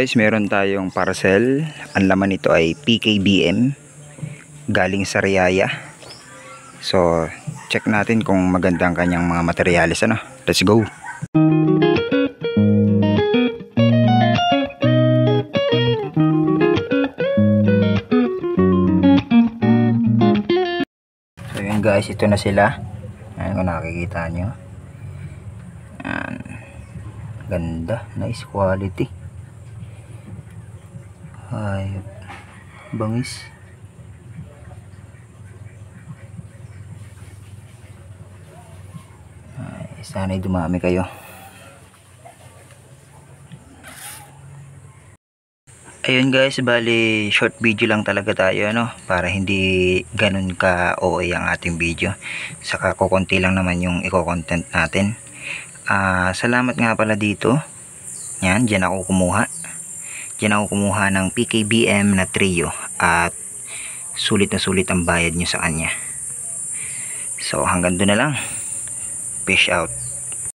guys, meron tayong parcel. Ang laman nito ay PKBM galing sa Riyaya. So check natin kung maganda ang kanyang mga materyales. Let's go. So yun guys, ito na sila. Ayan, kung nakikita nyo. Ayan. Ganda, nice quality. Ay, bangis. Ay, sana'y dumami kayo. Ayun guys, bali short video lang talaga tayo, para hindi ganun ka OA ang ating video. Saka kukunti lang naman yung i-content natin. Salamat nga pala dito. Yan, dyan ako kumuha. Diyan ako kumuha ng PKBM na trio at sulit na sulit ang bayad nyo sa kanya. So hanggang doon na lang. Peace out.